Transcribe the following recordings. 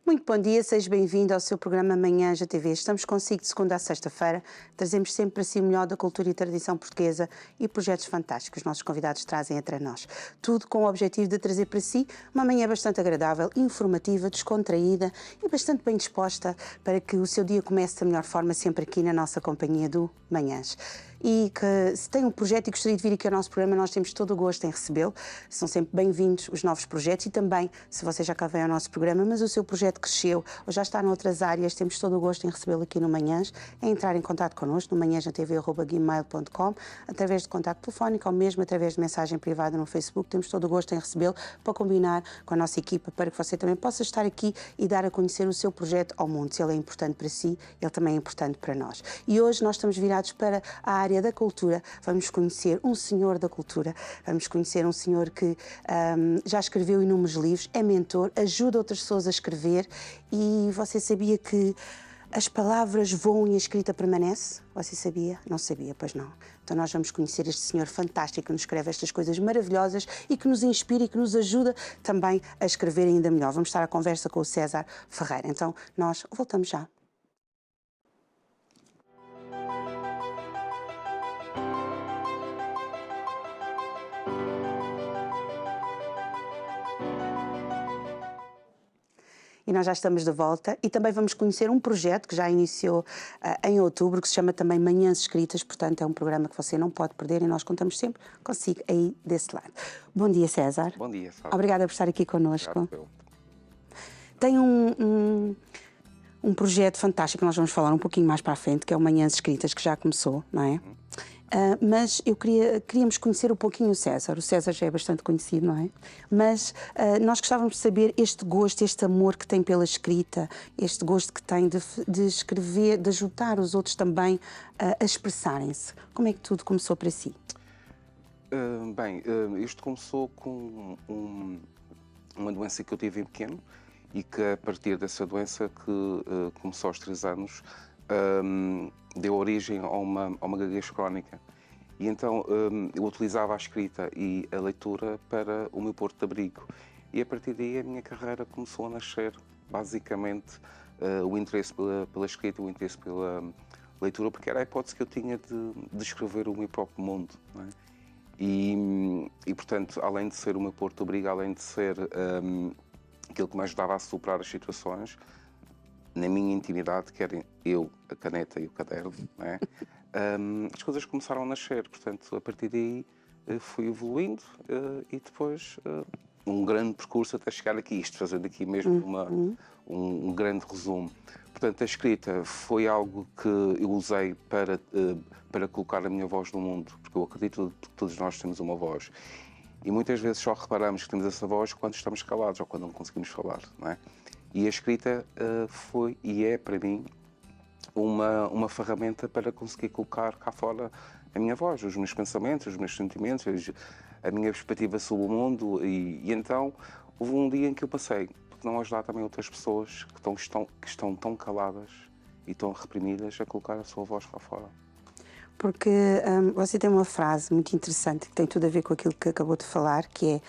Muito bom dia, seja bem-vindo ao seu programa Manhã GTV. Estamos consigo de segunda a sexta-feira. Trazemos sempre para si o melhor da cultura e tradição portuguesa e projetos fantásticos que os nossos convidados trazem entre nós. Tudo com o objetivo de trazer para si uma manhã bastante agradável, informativa, descontraída e bastante bem disposta para que o seu dia comece da melhor forma sempre aqui na nossa companhia do Manhãs. E que se tem um projeto e gostaria de vir aqui ao nosso programa, nós temos todo o gosto em recebê-lo. São sempre bem-vindos os novos projetos e também, se você já cá vem ao nosso programa, mas o seu projeto cresceu ou já está noutras áreas, temos todo o gosto em recebê-lo aqui no Manhãs, é entrar em contato connosco no manhãsatv@gmail.com, através de contacto telefónico ou mesmo através de mensagem privada no Facebook. Temos todo o gosto em recebê-lo para combinar com a nossa equipa para que você também possa estar aqui e dar a conhecer o seu projeto ao mundo. Se ele é importante para si, ele também é importante para nós. E hoje nós estamos virados para a área da cultura. Vamos conhecer um senhor da cultura, vamos conhecer um senhor que já escreveu inúmeros livros, é mentor, ajuda outras pessoas a escrever. E você sabia que as palavras voam e a escrita permanece? Você sabia? Não sabia, pois não. Então nós vamos conhecer este senhor fantástico que nos escreve estas coisas maravilhosas e que nos inspira e que nos ajuda também a escrever ainda melhor. Vamos estar à conversa com o César Ferreira. Então nós voltamos já. E nós já estamos de volta e também vamos conhecer um projeto que já iniciou em outubro, que se chama também Manhãs Escritas, portanto é um programa que você não pode perder e nós contamos sempre consigo aí desse lado. Bom dia, César. Bom dia, Sara. Obrigada por estar aqui connosco. Obrigado. Tem um projeto fantástico que nós vamos falar um pouquinho mais para a frente, que é o Manhãs Escritas, que já começou, não é? Mas queríamos conhecer um pouquinho o César. O César já é bastante conhecido, não é? Mas nós gostávamos de saber este gosto, este amor que tem pela escrita, este gosto que tem de escrever, de ajudar os outros também a expressarem-se. Como é que tudo começou para si? Isto começou com uma doença que eu tive em pequeno e que a partir dessa doença que começou aos 3 anos, deu origem a uma gaguez crónica. E então eu utilizava a escrita e a leitura para o meu porto de abrigo. E a partir daí a minha carreira começou a nascer. Basicamente, o interesse pela escrita, o interesse pela leitura, porque era a hipótese que eu tinha de escrever o meu próprio mundo, não é? E, portanto, além de ser o meu porto de abrigo, além de ser aquilo que me ajudava a superar as situações, na minha intimidade, querem eu, a caneta e o caderno, não é? As coisas começaram a nascer. Portanto, a partir daí fui evoluindo e depois um grande percurso até chegar aqui, isto fazendo aqui mesmo um grande resumo. Portanto, a escrita foi algo que eu usei para colocar a minha voz no mundo, porque eu acredito que todos nós temos uma voz. E muitas vezes só reparamos que temos essa voz quando estamos calados ou quando não conseguimos falar, não é? E a escrita foi e é, para mim, uma ferramenta para conseguir colocar cá fora a minha voz, os meus pensamentos, os meus sentimentos, a minha perspectiva sobre o mundo. E então, houve um dia em que eu passei, porque não ajudar também outras pessoas que estão tão caladas e tão reprimidas a colocar a sua voz cá fora. Porque você tem uma frase muito interessante que tem tudo a ver com aquilo que acabou de falar, que é: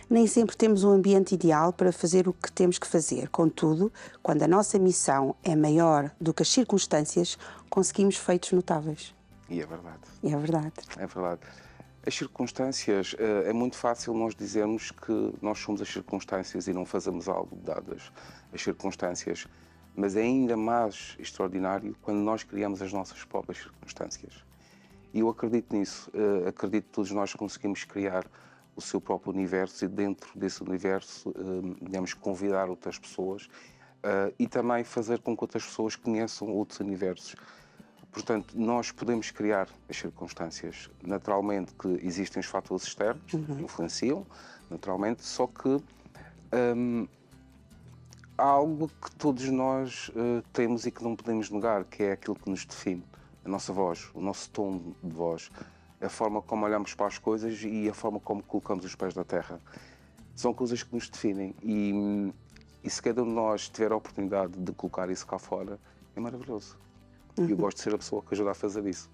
nem sempre temos um ambiente ideal para fazer o que temos que fazer. Contudo, quando a nossa missão é maior do que as circunstâncias, conseguimos feitos notáveis. E é verdade. E é verdade. É verdade. As circunstâncias, é muito fácil nós dizermos que nós somos as circunstâncias e não fazemos algo dadas as circunstâncias, mas é ainda mais extraordinário quando nós criamos as nossas próprias circunstâncias. E eu acredito nisso, acredito que todos nós conseguimos criar o seu próprio universo e dentro desse universo, digamos, convidar outras pessoas e também fazer com que outras pessoas conheçam outros universos. Portanto, nós podemos criar as circunstâncias. Naturalmente que existem os fatores externos que influenciam, naturalmente, só que há algo que todos nós temos e que não podemos negar, que é aquilo que nos define, a nossa voz, o nosso tom de voz, a forma como olhamos para as coisas e a forma como colocamos os pés na terra. São coisas que nos definem e se cada um de nós tiver a oportunidade de colocar isso cá fora, é maravilhoso. E eu gosto de ser a pessoa que ajuda a fazer isso.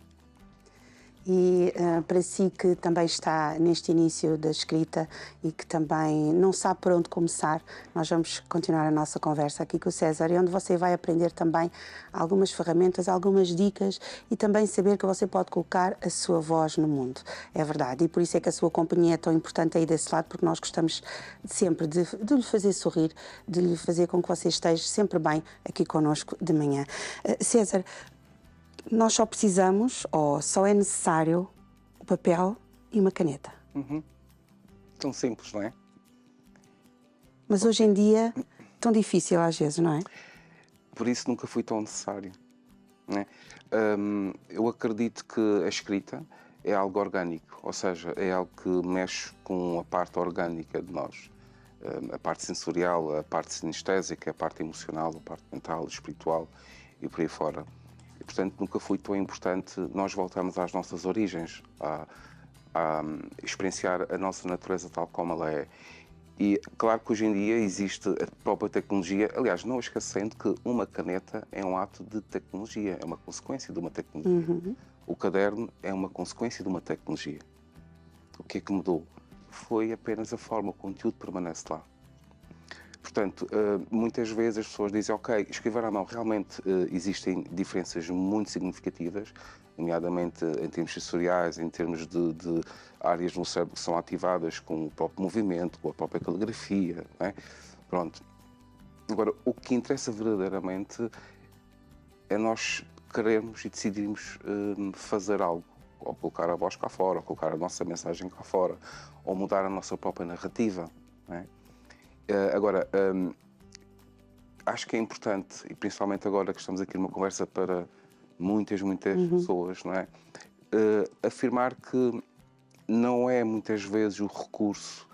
E para si que também está neste início da escrita e que também não sabe por onde começar, nós vamos continuar a nossa conversa aqui com o César, e onde você vai aprender também algumas ferramentas, algumas dicas e também saber que você pode colocar a sua voz no mundo. É verdade, e por isso é que a sua companhia é tão importante aí desse lado, porque nós gostamos sempre de lhe fazer sorrir, de lhe fazer com que você esteja sempre bem aqui connosco de manhã. César, nós só precisamos, ou só é necessário, o papel e uma caneta. Tão simples, não é? Mas hoje em dia, tão difícil às vezes, não é? Por isso nunca foi tão necessário, não é? Eu acredito que a escrita é algo orgânico, ou seja, é algo que mexe com a parte orgânica de nós. A parte sensorial, a parte sinestésica, a parte emocional, a parte mental, espiritual e por aí fora. E, portanto, nunca foi tão importante nós voltarmos às nossas origens, a experienciar a nossa natureza tal como ela é. E claro que hoje em dia existe a própria tecnologia, aliás, não esquecendo que uma caneta é um ato de tecnologia, é uma consequência de uma tecnologia. O caderno é uma consequência de uma tecnologia. O que é que mudou? Foi apenas a forma, o conteúdo permanece lá. Portanto, muitas vezes as pessoas dizem, ok, escrever à mão, realmente existem diferenças muito significativas, nomeadamente em termos sensoriais, em termos de áreas no cérebro que são ativadas com o próprio movimento, com a própria caligrafia, não é? Pronto. Agora, o que interessa verdadeiramente é nós querermos e decidirmos fazer algo, ou colocar a voz cá fora, ou colocar a nossa mensagem cá fora, ou mudar a nossa própria narrativa, não é? Agora, acho que é importante, e principalmente agora que estamos aqui numa conversa para muitas pessoas, não é? Afirmar que não é muitas vezes o recurso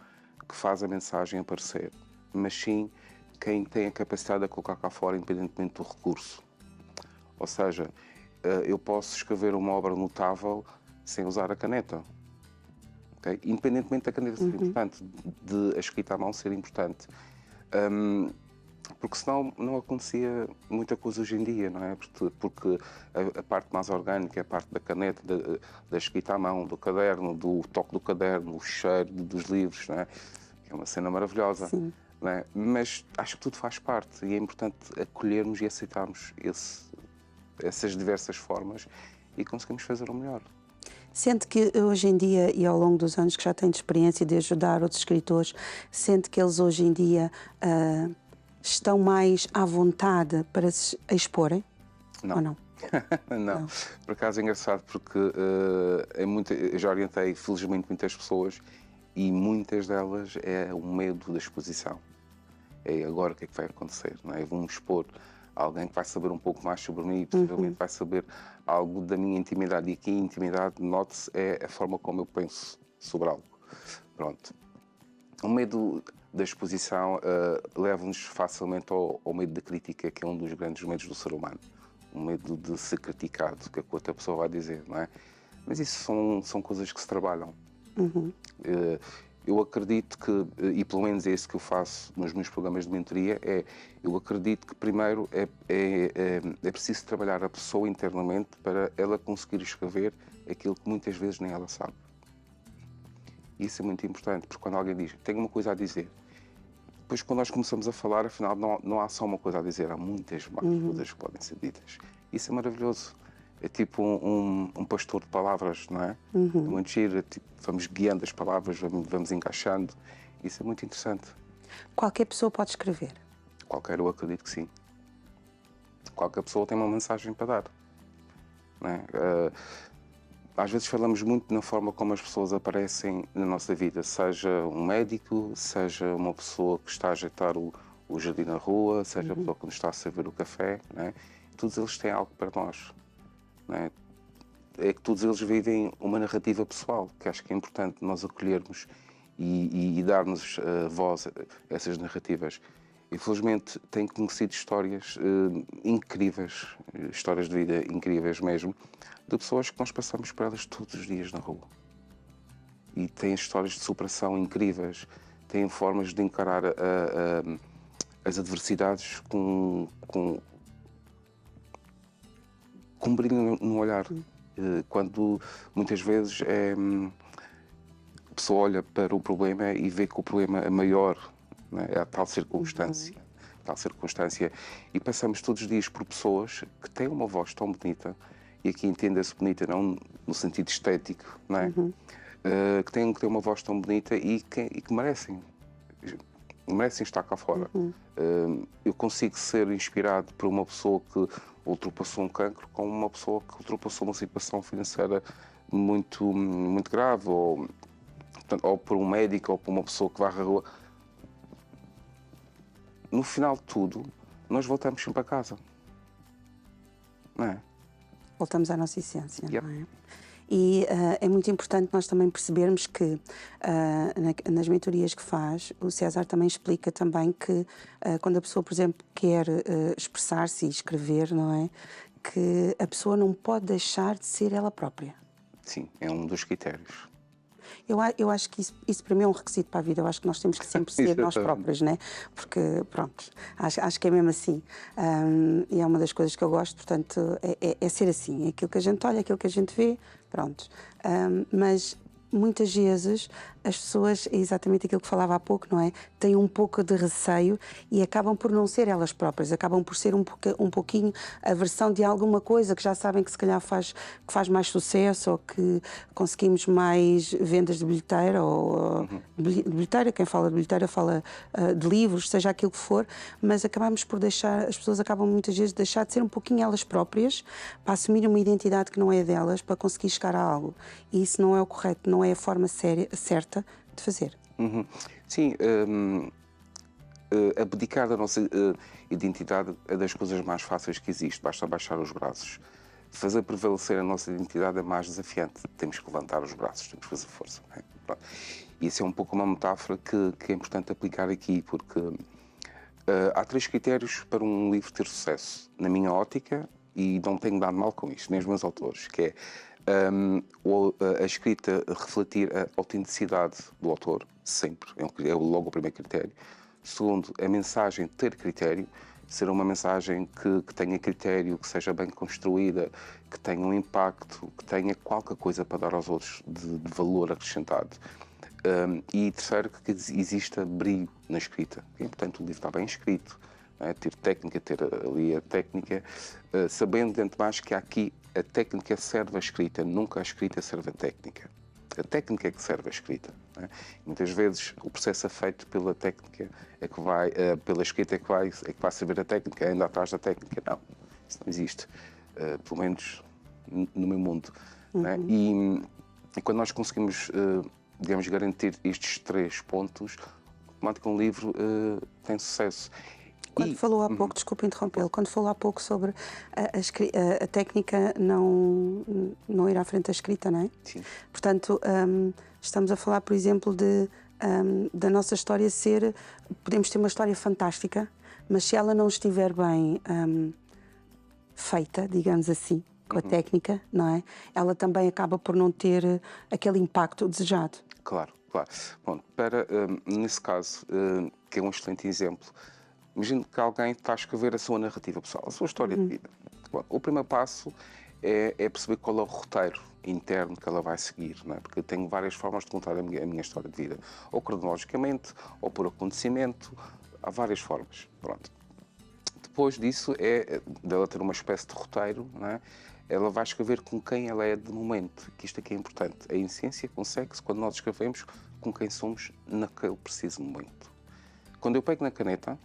que faz a mensagem aparecer, mas sim quem tem a capacidade de colocar cá fora, independentemente do recurso. Ou seja, eu posso escrever uma obra notável sem usar a caneta. Okay? Independentemente da caneta ser importante, de a escrita à mão ser importante. Porque senão não acontecia muita coisa hoje em dia, não é? Porque a parte mais orgânica é a parte da caneta, da escrita à mão, do caderno, do toque do caderno, o cheiro dos livros, não é? É uma cena maravilhosa. Sim. Não é? Mas acho que tudo faz parte e é importante acolhermos e aceitarmos essas diversas formas e conseguimos fazer o melhor. Sente que hoje em dia, e ao longo dos anos que já tem de experiência de ajudar outros escritores, sente que eles hoje em dia estão mais à vontade para se exporem? Não. Ou não? Não. Por acaso é engraçado porque eu já orientei, felizmente, muitas pessoas e muitas delas é o medo da exposição. É agora o que é que vai acontecer, não é? Eu vou-me expor a alguém que vai saber um pouco mais sobre mim e possivelmente vai saber algo da minha intimidade. E aqui a intimidade, note-se, é a forma como eu penso sobre algo. Pronto. O medo da exposição leva-nos facilmente ao medo da crítica, que é um dos grandes medos do ser humano. O medo de ser criticado, o que a outra pessoa vai dizer, não é? Mas isso são coisas que se trabalham. Eu acredito que, e pelo menos é isso que eu faço nos meus programas de mentoria, eu acredito que primeiro é preciso trabalhar a pessoa internamente para ela conseguir escrever aquilo que muitas vezes nem ela sabe. Isso é muito importante, porque quando alguém diz, tenho uma coisa a dizer, depois quando nós começamos a falar, afinal não há só uma coisa a dizer, há muitas mais coisas que podem ser ditas. Isso é maravilhoso. É tipo um pastor de palavras, não é? É muito giro, tipo, vamos guiando as palavras, vamos encaixando. Isso é muito interessante. Qualquer pessoa pode escrever? Qualquer, eu acredito que sim. Qualquer pessoa tem uma mensagem para dar. Não é? Às vezes falamos muito na forma como as pessoas aparecem na nossa vida, seja um médico, seja uma pessoa que está a ajeitar o jardim na rua, seja a pessoa que nos está a servir o café, não é? Todos eles têm algo para nós. Não é? É que todos eles vivem uma narrativa pessoal, que acho que é importante nós acolhermos e darmos voz a essas narrativas. Infelizmente, tenho conhecido histórias incríveis, histórias de vida incríveis mesmo, de pessoas que nós passamos por elas todos os dias na rua. E têm histórias de superação incríveis, têm formas de encarar as adversidades com brilho no olhar. Quando muitas vezes a pessoa olha para o problema e vê que o problema é maior, não é? É a tal circunstância. Tal circunstância. E passamos todos os dias por pessoas que têm uma voz tão bonita, e aqui entenda-se bonita não no sentido estético, não é? Que têm uma voz tão bonita e que merecem estar cá fora. Eu consigo ser inspirado por uma pessoa que ultrapassou um cancro com uma pessoa que ultrapassou uma situação financeira muito, muito grave, ou por um médico, ou por uma pessoa que varre a rua. No final de tudo, nós voltamos sempre a casa. Não é? Voltamos à nossa essência, Yep. não é? E é muito importante nós também percebermos que nas mentorias que faz, o César também explica também que quando a pessoa, por exemplo, quer expressar-se e escrever, não é? Que a pessoa não pode deixar de ser ela própria. Sim, é um dos critérios. Eu acho que isso para mim é um requisito para a vida. Eu acho que nós temos que sempre ser nós próprios, né? Porque, pronto, acho que é mesmo assim. E é uma das coisas que eu gosto, portanto, é ser assim. É aquilo que a gente olha, aquilo que a gente vê, pronto. Mas muitas vezes as pessoas, é exatamente aquilo que falava há pouco, não é? Têm um pouco de receio e acabam por não ser elas próprias, acabam por ser um pouquinho a versão de alguma coisa que já sabem que se calhar que faz mais sucesso, ou que conseguimos mais vendas de bilheteira, ou de bilheteira, quem fala de bilheteira fala de livros, seja aquilo que for, mas acabamos por deixar, as pessoas acabam muitas vezes de deixar de ser um pouquinho elas próprias para assumir uma identidade que não é delas, para conseguir chegar a algo. E isso não é o correto, não é a forma certa de fazer. Sim, abdicar da nossa identidade é das coisas mais fáceis que existe. Basta baixar os braços. Fazer prevalecer a nossa identidade é mais desafiante. Temos que levantar os braços, temos que fazer força. Não é? Pronto. E isso é um pouco uma metáfora que é importante aplicar aqui, porque há 3 critérios para um livro ter sucesso, na minha ótica, e não tenho dado mal com isto, nem os meus autores, que é a escrita refletir a autenticidade do autor, sempre, é logo o primeiro critério. Segundo, a mensagem ter critério, ser uma mensagem que tenha critério, que seja bem construída, que tenha um impacto, que tenha qualquer coisa para dar aos outros de valor acrescentado. E terceiro, que exista brilho na escrita. É importante o livro estar bem escrito, ter técnica, ter ali a técnica, sabendo de antemão que aqui a técnica serve a escrita, nunca a escrita serve a técnica. A técnica é que serve a escrita. Não é? Muitas vezes o processo é feito pela técnica, pela escrita é que vai servir a técnica, ainda atrás da técnica. Não, isso não existe, pelo menos no meu mundo. Não é? E quando nós conseguimos, digamos, garantir estes 3 pontos, automaticamente um livro tem sucesso. Quando falou há pouco, desculpe interrompê-lo, quando falou há pouco sobre a técnica não ir à frente da escrita, não é? Sim. Portanto, estamos a falar, por exemplo, da nossa história ser... Podemos ter uma história fantástica, mas se ela não estiver bem feita, digamos assim, com a técnica, não é? Ela também acaba por não ter aquele impacto desejado. Claro, claro. Bom, nesse caso, que é um excelente exemplo, imagino que alguém está a escrever a sua narrativa pessoal, a sua história de vida. Bom, o primeiro passo é perceber qual é o roteiro interno que ela vai seguir, não é? Porque eu tenho várias formas de contar a minha história de vida, ou cronologicamente, ou por acontecimento, há várias formas. Pronto. Depois disso dela ter uma espécie de roteiro, não é? Ela vai escrever com quem ela é de momento, que isto aqui é importante. A essência consegue-se quando nós escrevemos com quem somos naquele preciso momento. Quando eu pego na caneta,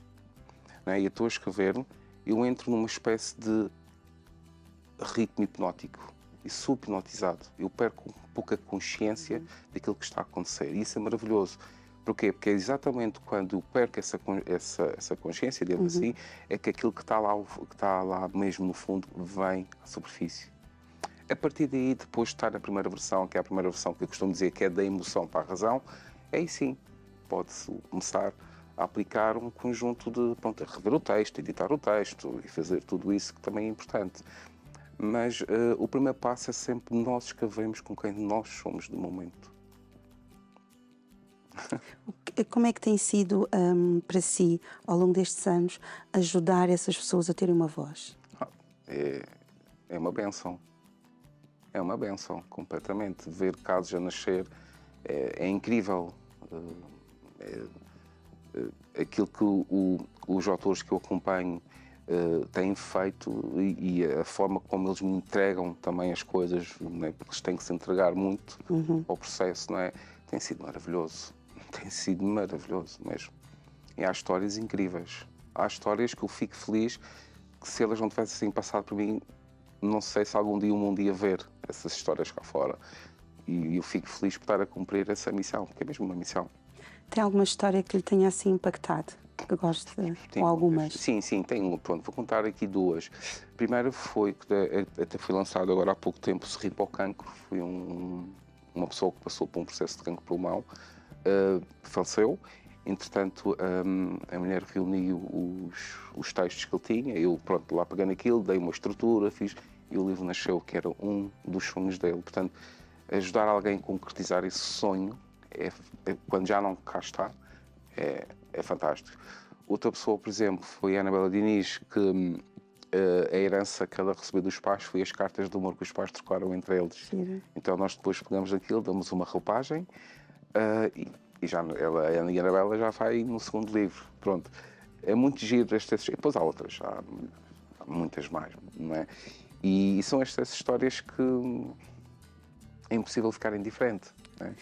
não é, e eu estou a escrever, eu entro numa espécie de ritmo hipnótico e sou hipnotizado. Eu perco um pouco a consciência daquilo que está a acontecer. E isso é maravilhoso. Porquê? Porque é exatamente quando eu perco essa consciência, digamos assim, é que aquilo que está lá mesmo no fundo vem à superfície. A partir daí, depois de estar na primeira versão, que é a primeira versão que eu costumo dizer que é da emoção para a razão, aí sim pode-se começar a aplicar um conjunto de, rever o texto, editar o texto e fazer tudo isso que também é importante. Mas o primeiro passo é sempre nós escrevemos com quem nós somos de momento. Como é que tem sido para si, ao longo destes anos, ajudar essas pessoas a terem uma voz? É uma bênção. É uma benção, completamente. Ver casos a nascer é incrível. Aquilo que os autores que eu acompanho têm feito e a forma como eles me entregam também as coisas, não é? Porque eles têm que se entregar muito ao processo, não é? Tem sido maravilhoso. Tem sido maravilhoso mesmo. E há histórias incríveis. Há histórias que eu fico feliz que, se elas não tivessem passado por mim, não sei se algum dia um dia ver essas histórias cá fora. E eu fico feliz por estar a cumprir essa missão, porque é mesmo uma missão. Tem alguma história que lhe tenha assim impactado? Que goste ou algumas? Sim, tenho. Pronto, vou contar aqui duas. Primeiro foi que até foi lançado agora há pouco tempo, Sorri para o Cancro. Foi uma pessoa que passou por um processo de cancro de pulmão, faleceu. Entretanto, a mulher reuniu os textos que ele tinha. Eu, pronto, lá peguei naquilo, dei uma estrutura, fiz, e o livro nasceu, que era um dos sonhos dele. Portanto, ajudar alguém a concretizar esse sonho, quando já não cá está, é fantástico. Outra pessoa, por exemplo, foi a Anabela Diniz, que a herança que ela recebeu dos pais foi as cartas de amor que os pais trocaram entre eles. Sim. Então nós depois pegamos aquilo, damos uma roupagem e já a Anabela já vai no segundo livro. Pronto. É muito giro estas. E depois há outras, há muitas mais, não é? E são estas histórias que é impossível ficar indiferente. Não é?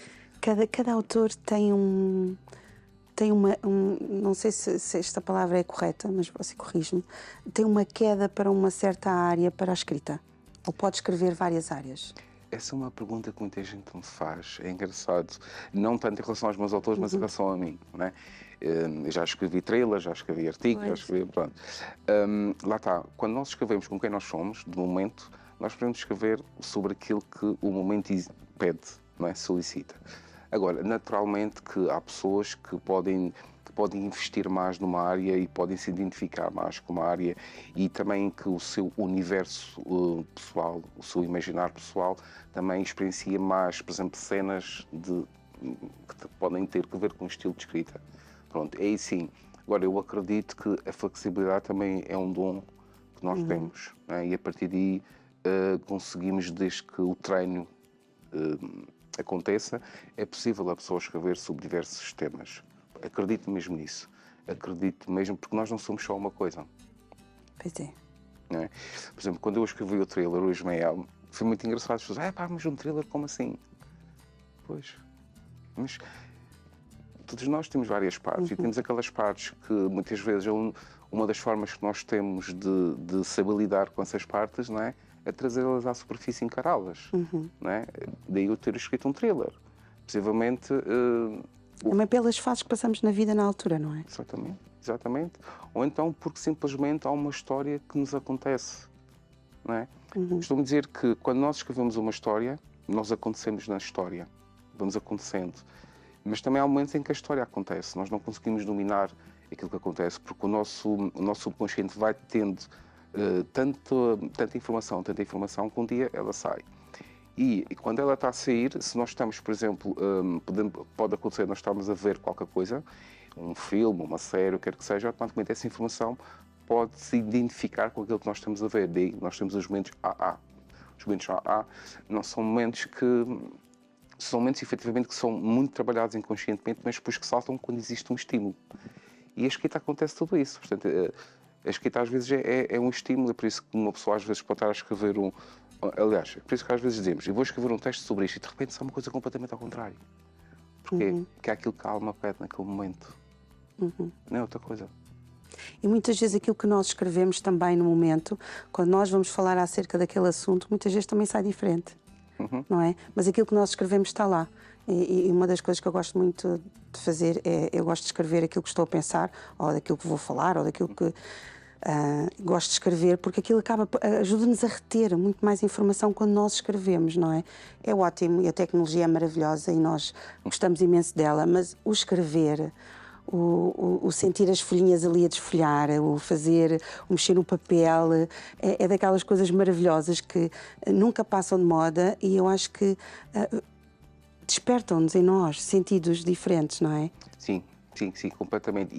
Cada autor tem não sei se esta palavra é correta, mas você corrige-me, tem uma queda para uma certa área para a escrita? Ou pode escrever várias áreas? Essa é uma pergunta que muita gente me faz. É engraçado. Não tanto em relação aos meus autores, mas em relação a mim. Não é? Eu já escrevi trailers, já escrevi artigos, já escrevi... Pronto. Lá está. Quando nós escrevemos com quem nós somos, de momento, nós podemos escrever sobre aquilo que o momento pede, não é? Solicita. Agora, naturalmente que há pessoas que podem investir mais numa área e podem se identificar mais com uma área, e também que o seu universo pessoal, o seu imaginário pessoal, também experiencia mais, por exemplo, cenas que podem ter que ver com o estilo de escrita. Pronto, é aí sim. Agora, eu acredito que a flexibilidade também é um dom que nós temos, né? E a partir daí conseguimos, desde que o treino aconteça, é possível a pessoa escrever sobre diversos temas. Acredito mesmo nisso. Acredito mesmo, porque nós não somos só uma coisa. Pois é. Não é? Por exemplo, quando eu escrevi o thriller, o Ismael, foi muito engraçado. As pessoas, mas um thriller, como assim? Pois, mas todos nós temos várias partes, e temos aquelas partes que muitas vezes uma das formas que nós temos de saber lidar com essas partes, não é? É trazê-las à superfície e encará-las. Não é? Daí eu ter escrito um thriller. Possivelmente... Também pelas fases que passamos na vida na altura, não é? Exatamente. Ou então porque simplesmente há uma história que nos acontece. Não é? Costumo dizer que quando nós escrevemos uma história, nós acontecemos na história. Vamos acontecendo. Mas também há momentos em que a história acontece. Nós não conseguimos dominar aquilo que acontece, porque o nosso subconsciente vai tendo tanta informação, que um dia ela sai. E quando ela está a sair, se nós estamos, por exemplo, pode acontecer, nós estamos a ver qualquer coisa, um filme, uma série, o que quer que seja, automaticamente essa informação pode se identificar com aquilo que nós estamos a ver. Daí nós temos os momentos AA. Os momentos AA não são momentos são momentos efetivamente que são muito trabalhados inconscientemente, mas depois que saltam quando existe um estímulo. E a escrita acontece tudo isso. Portanto, a escrita às vezes é um estímulo, é por isso que uma pessoa às vezes pode estar a escrever aliás, é por isso que às vezes dizemos, eu vou escrever um texto sobre isto e de repente sai uma coisa completamente ao contrário. Porquê? Porque é aquilo que a alma pede naquele momento. Não é outra coisa. E muitas vezes aquilo que nós escrevemos também no momento, quando nós vamos falar acerca daquele assunto, muitas vezes também sai diferente. Não é? Mas aquilo que nós escrevemos está lá. E uma das coisas que eu gosto muito de fazer é, eu gosto de escrever aquilo que estou a pensar, ou daquilo que vou falar, ou daquilo que gosto de escrever, porque aquilo ajuda-nos a reter muito mais informação quando nós escrevemos, não é? É ótimo e a tecnologia é maravilhosa e nós gostamos imenso dela, mas o escrever, o sentir as folhinhas ali a desfolhar, o mexer no papel, é daquelas coisas maravilhosas que nunca passam de moda, e eu acho que despertam-nos em nós sentidos diferentes, não é? Sim, completamente.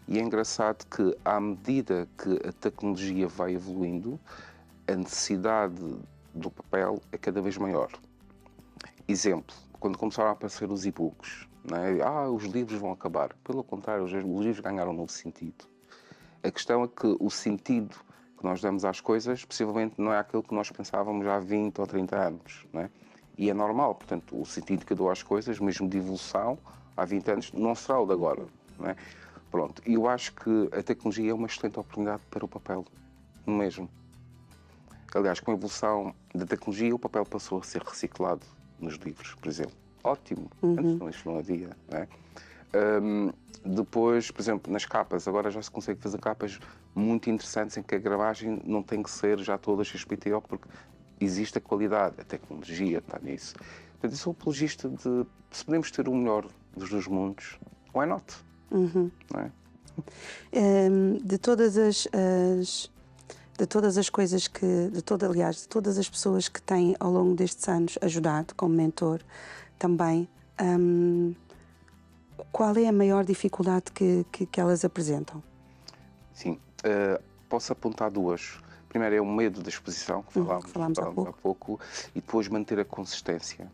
E é engraçado que, à medida que a tecnologia vai evoluindo, a necessidade do papel é cada vez maior. Exemplo, quando começaram a aparecer os e-books, né? Os livros vão acabar. Pelo contrário, os livros ganharam um novo sentido. A questão é que o sentido que nós damos às coisas, possivelmente não é aquilo que nós pensávamos há 20 ou 30 anos, né? E é normal, portanto, o sentido que eu dou às coisas, mesmo de evolução, há 20 anos, não será o de agora, né? Pronto, e eu acho que a tecnologia é uma excelente oportunidade para o papel, mesmo. Aliás, com a evolução da tecnologia, o papel passou a ser reciclado nos livros, por exemplo. Ótimo, antes isto não havia, não é? Depois, por exemplo, nas capas, agora já se consegue fazer capas muito interessantes em que a gravagem não tem que ser já toda XPTO, porque existe a qualidade, a tecnologia está nisso. Portanto, eu sou apologista de, se podemos ter o melhor dos dois mundos, why not? Não é? De todas as coisas que, de todas as pessoas que têm ao longo destes anos ajudado como mentor também, qual é a maior dificuldade que elas apresentam? Sim, posso apontar duas. Primeiro é o medo da exposição, que falámos há pouco, e depois manter a consistência.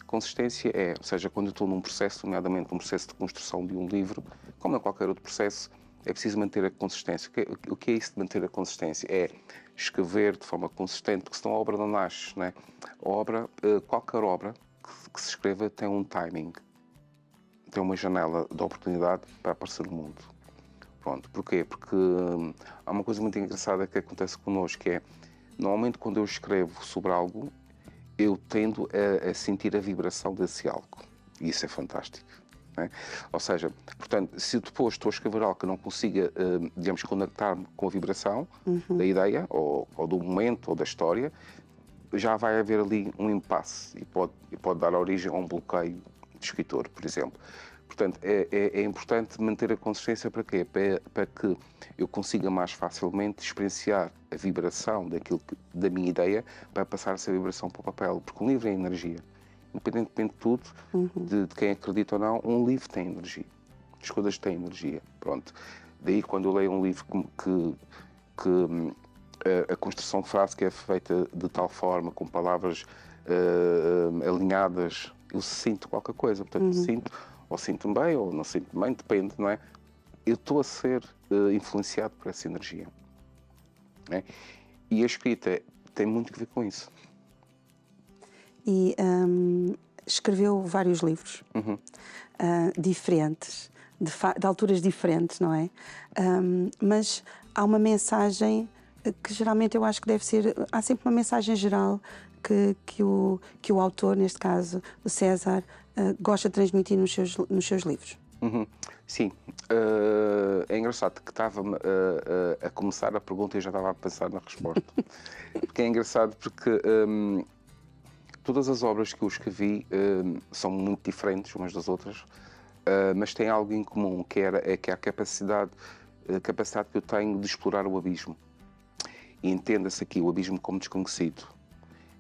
Consistência é, ou seja, quando eu estou num processo, nomeadamente num processo de construção de um livro, como em qualquer outro processo, é preciso manter a consistência. O que é isso de manter a consistência? É escrever de forma consistente, porque senão a obra não nasce, não é? Qualquer obra que se escreva tem um timing, tem uma janela de oportunidade para aparecer no mundo. Pronto, porquê? Porque há uma coisa muito engraçada que acontece connosco, que é, normalmente quando eu escrevo sobre algo, eu tendo a sentir a vibração desse algo. E isso é fantástico. Não é? Ou seja, portanto, se depois estou a escrever algo que não consiga, digamos, conectar-me com a vibração da ideia, ou do momento, ou da história, já vai haver ali um impasse e pode dar origem a um bloqueio de escritor, por exemplo. Portanto, é importante manter a consistência para quê? Para que eu consiga mais facilmente experienciar a vibração da minha ideia para passar essa vibração para o papel. Porque um livro é energia. Independentemente de tudo, de quem acredita ou não, um livro tem energia. As coisas têm energia. Pronto. Daí, quando eu leio um livro que a construção de frase que é feita de tal forma, com palavras alinhadas, eu sinto qualquer coisa. Portanto, sinto-me bem ou não sinto-me bem, depende, não é? Eu estou a ser influenciado por essa energia. Não é? E a escrita tem muito a ver com isso. E escreveu vários livros diferentes, de alturas diferentes, não é? Mas há uma mensagem que geralmente eu acho que deve ser... Há sempre uma mensagem geral que o autor, neste caso o César, gosta de transmitir nos seus livros. Sim. É engraçado que estava a começar a pergunta e eu já estava a pensar na resposta. Porque é engraçado porque todas as obras que eu escrevi são muito diferentes umas das outras, mas têm algo em comum, que é a capacidade que eu tenho de explorar o abismo. E entenda-se aqui o abismo como desconhecido.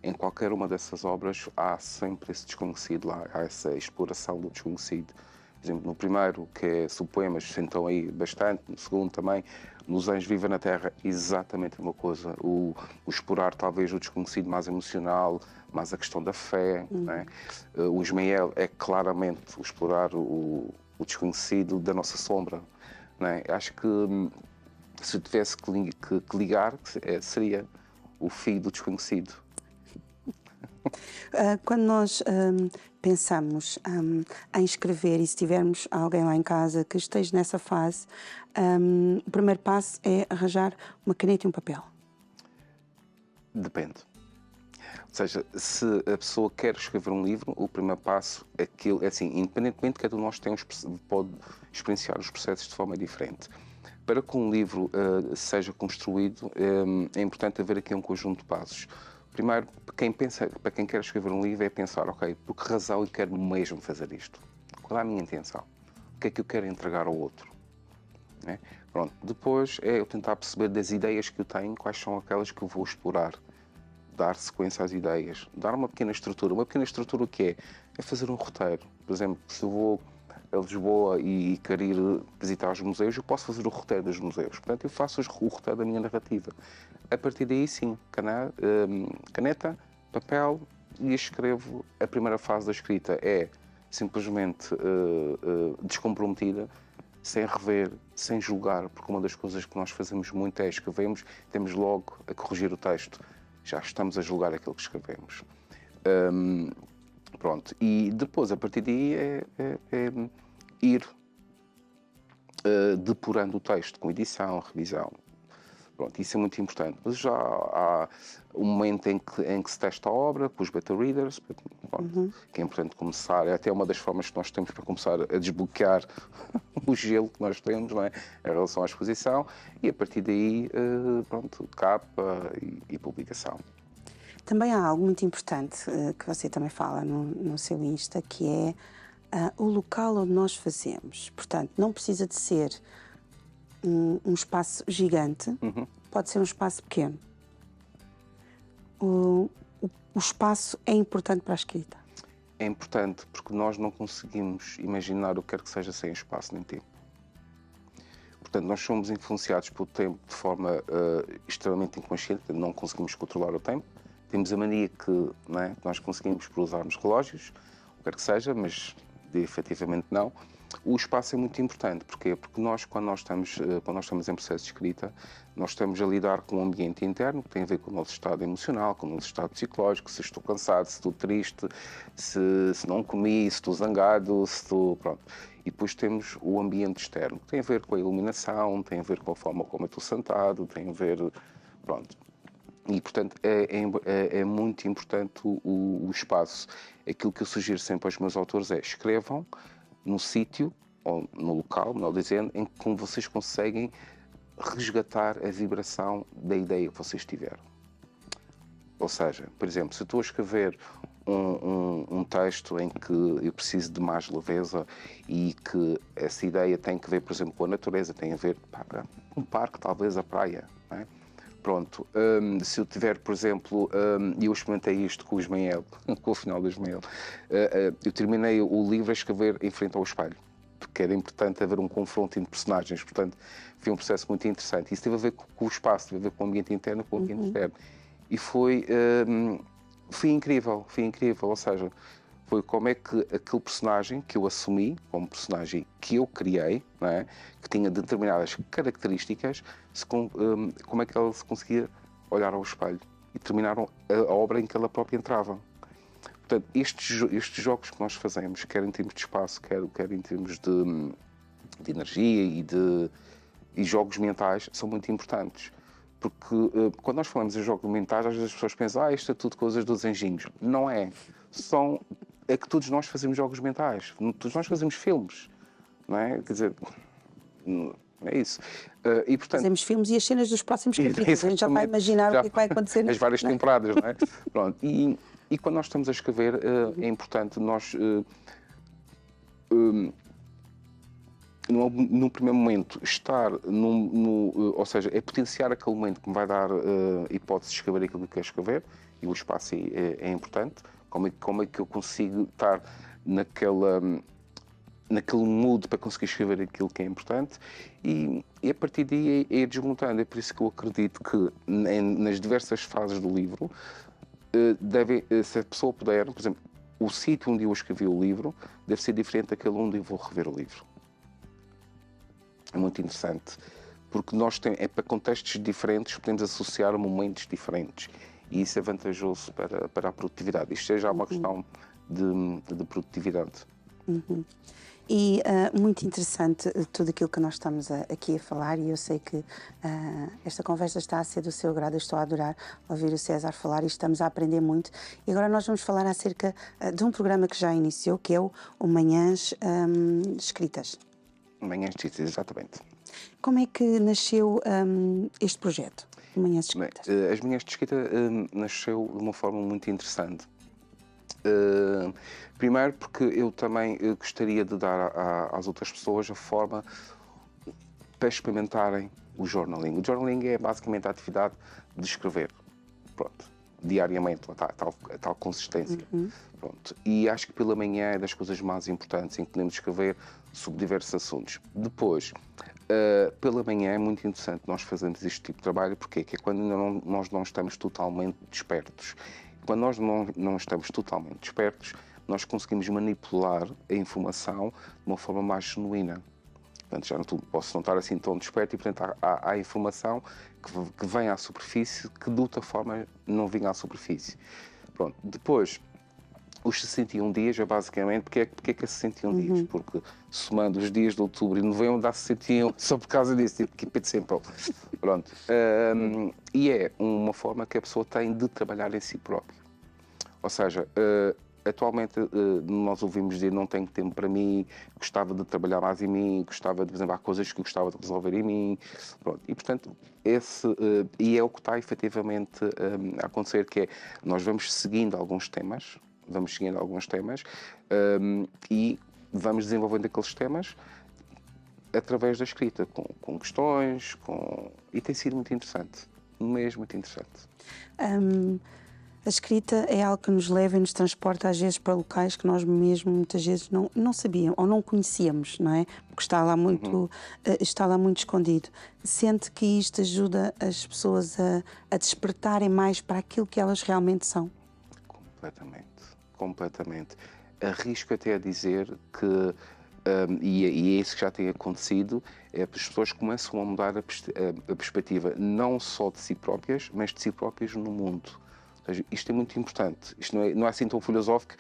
Em qualquer uma dessas obras há sempre esse desconhecido lá, há essa exploração do desconhecido. Por exemplo, no primeiro, que é sobre poemas, sentam aí bastante, no segundo também, Nos Anjos Viva na Terra, exatamente a mesma coisa. O explorar talvez o desconhecido mais emocional, mais a questão da fé. Né? O Ismael é claramente o explorar o desconhecido da nossa sombra. Né? Acho que se eu tivesse que ligar, seria o fio do desconhecido. Quando nós pensamos em escrever e se tivermos alguém lá em casa que esteja nessa fase, o primeiro passo é arranjar uma caneta e um papel. Depende. Ou seja, se a pessoa quer escrever um livro, o primeiro passo é assim, independentemente de cada um de nós pode experienciar os processos de forma diferente. Para que um livro seja construído, é importante haver aqui um conjunto de passos. Primeiro, para quem quer escrever um livro, é pensar, ok, por que razão eu quero mesmo fazer isto? Qual é a minha intenção? O que é que eu quero entregar ao outro? Né? Pronto. Depois é eu tentar perceber das ideias que eu tenho, quais são aquelas que eu vou explorar. Dar sequência às ideias. Dar uma pequena estrutura. Uma pequena estrutura o que é? É fazer um roteiro. Por exemplo, se eu vou a Lisboa e quero ir visitar os museus, eu posso fazer o roteiro dos museus. Portanto, eu faço o roteiro da minha narrativa. A partir daí, sim, caneta, papel, e escrevo. A primeira fase da escrita é simplesmente descomprometida, sem rever, sem julgar, porque uma das coisas que nós fazemos muito é escrevemos, temos logo a corrigir o texto. Já estamos a julgar aquilo que escrevemos. Pronto, e depois, a partir daí, é ir depurando o texto com edição, revisão. Pronto, isso é muito importante. Mas já há um momento em que se testa a obra com os beta readers, pronto, que é importante começar. É até uma das formas que nós temos para começar a desbloquear o gelo que nós temos, não é? Em relação à exposição. E a partir daí, pronto, capa e publicação. Também há algo muito importante que você também fala no seu Insta, que é o local onde nós fazemos. Portanto, não precisa de ser um espaço gigante, pode ser um espaço pequeno. O espaço é importante para a escrita. É importante porque nós não conseguimos imaginar o que quer que seja sem espaço nem tempo. Portanto, nós somos influenciados pelo tempo de forma extremamente inconsciente, não conseguimos controlar o tempo. Temos a mania que nós conseguimos por usarmos relógios, o que quer que seja, mas efetivamente não. O espaço é muito importante. Porquê? Porque nós, quando nós estamos em processo de escrita, nós estamos a lidar com um ambiente interno que tem a ver com o nosso estado emocional, com o nosso estado psicológico, se estou cansado, se estou triste, se não comi, se estou zangado, se estou... Pronto. E depois temos o ambiente externo, que tem a ver com a iluminação, tem a ver com a forma como eu estou sentado, tem a ver... Pronto. E, portanto, é muito importante o espaço. Aquilo que eu sugiro sempre aos meus autores é escrevam no sítio, ou no local, melhor dizendo, em que vocês conseguem resgatar a vibração da ideia que vocês tiveram. Ou seja, por exemplo, se eu estou a escrever um texto em que eu preciso de mais leveza e que essa ideia tem que ver, por exemplo, com a natureza, tem a ver com um parque, talvez a praia, não é? Pronto, se eu tiver, por exemplo, e eu experimentei isto com o Ismael, com o final do Ismael, eu terminei o livro a escrever em frente ao espelho, porque era importante haver um confronto entre personagens, portanto, foi um processo muito interessante. Isso teve a ver com o espaço, teve a ver com o ambiente interno e com o ambiente externo. E foi incrível, ou seja, foi como é que aquele personagem que eu assumi, como personagem que eu criei, não é? Que tinha determinadas características, como é que ela se conseguia olhar ao espelho e terminaram a obra em que ela própria entrava. Portanto, estes jogos que nós fazemos, quer em termos de espaço, quer em termos de energia e jogos mentais, são muito importantes. Porque quando nós falamos em jogos mentais, às vezes as pessoas pensam, isto é tudo coisas dos anjinhos. Não é. É que todos nós fazemos jogos mentais, todos nós fazemos filmes, não é? Quer dizer, é isso. E, portanto, fazemos filmes e as cenas dos próximos capítulos, a gente já vai imaginar o que vai acontecer. As várias temporadas, não é? Pronto. E quando nós estamos a escrever, é importante nós, num primeiro momento, estar ou seja, é potenciar aquele momento que me vai dar hipótese de escrever aquilo que quer escrever, e o espaço é importante. Como é que eu consigo estar naquele mood para conseguir escrever aquilo que é importante e a partir daí é desmontando. É por isso que eu acredito que nas diversas fases do livro, se a pessoa puder, por exemplo, o sítio onde eu escrevi o livro deve ser diferente daquele onde eu vou rever o livro. É muito interessante, porque é para contextos diferentes, podemos associar momentos diferentes. E isso é vantajoso para a produtividade. Isto é já uma questão de produtividade. E muito interessante tudo aquilo que nós estamos aqui a falar, e eu sei que esta conversa está a ser do seu agrado. Eu estou a adorar ouvir o César falar e estamos a aprender muito. E agora nós vamos falar acerca de um programa que já iniciou, que é o Manhãs Escritas. Manhãs Escritas, exatamente. Como é que nasceu este projeto? Manhãs de Escrita. As Manhãs de Escrita nasceu de uma forma muito interessante. Primeiro porque eu também gostaria de dar às outras pessoas a forma para experimentarem o journaling. O journaling é basicamente a atividade de escrever. Pronto. diariamente, lá está, a tal consistência. Pronto. E acho que pela manhã é das coisas mais importantes em que podemos escrever sobre diversos assuntos. Depois, pela manhã é muito interessante nós fazermos este tipo de trabalho, porque é quando nós não estamos totalmente despertos. Quando nós não estamos totalmente despertos, nós conseguimos manipular a informação de uma forma mais genuína. Portanto, já não posso não estar assim tão desperto e, portanto, há informação que vem à superfície que de outra forma não vinha à superfície. Pronto. Depois, os 61 dias é basicamente, porque é que é 61 dias? Porque somando os dias de outubro e novembro dá 61 só por causa disso, tipo, keep it simple. Pronto. E é uma forma que a pessoa tem de trabalhar em si próprio. Ou seja, atualmente nós ouvimos dizer não tenho tempo para mim, gostava de trabalhar mais em mim, gostava de, por exemplo, há coisas que eu gostava de resolver em mim. Pronto. E, portanto, e é o que está efetivamente a acontecer, que é, nós vamos seguindo alguns temas, e vamos desenvolvendo aqueles temas através da escrita, com questões, e tem sido muito interessante, mesmo muito interessante. A escrita é algo que nos leva e nos transporta às vezes para locais que nós mesmo muitas vezes não sabíamos ou não conhecíamos, não é? Porque está lá muito escondido. Sente que isto ajuda as pessoas a despertarem mais para aquilo que elas realmente são? Completamente. Arrisco até a dizer que, e é isso que já tem acontecido, é que as pessoas começam a mudar a perspectiva não só de si próprias, mas de si próprias no mundo. Ou seja, isto é muito importante. Isto não é assim tão filosófico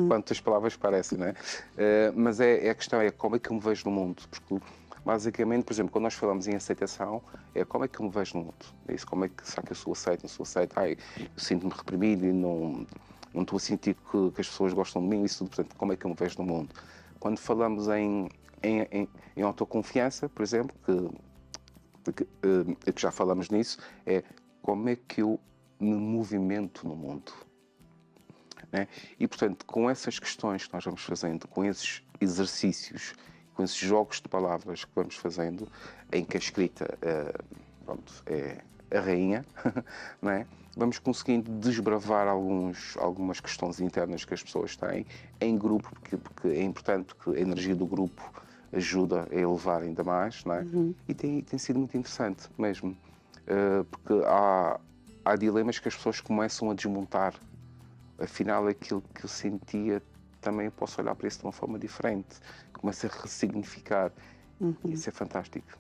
quanto as palavras parecem, não é? Mas a questão é como é que eu me vejo no mundo. Porque, basicamente, por exemplo, quando nós falamos em aceitação, é como é que eu me vejo no mundo. É isso, como é que, será que eu sou aceito, não sou aceito? Eu sinto-me reprimido e não estou a sentir que as pessoas gostam de mim, isso tudo, portanto, como é que eu me vejo no mundo? Quando falamos em autoconfiança, por exemplo, que já falamos nisso, é como é que eu me movimento no mundo. Né? E, portanto, com essas questões que nós vamos fazendo, com esses exercícios, com esses jogos de palavras que vamos fazendo, em que a escrita é a rainha, não é? Vamos conseguindo desbravar algumas questões internas que as pessoas têm em grupo, porque é importante, porque a energia do grupo ajuda a elevar ainda mais, não é? E tem sido muito interessante mesmo, porque há dilemas que as pessoas começam a desmontar. Afinal, aquilo que eu sentia, também eu posso olhar para isso de uma forma diferente, começa a ressignificar. Isso é fantástico.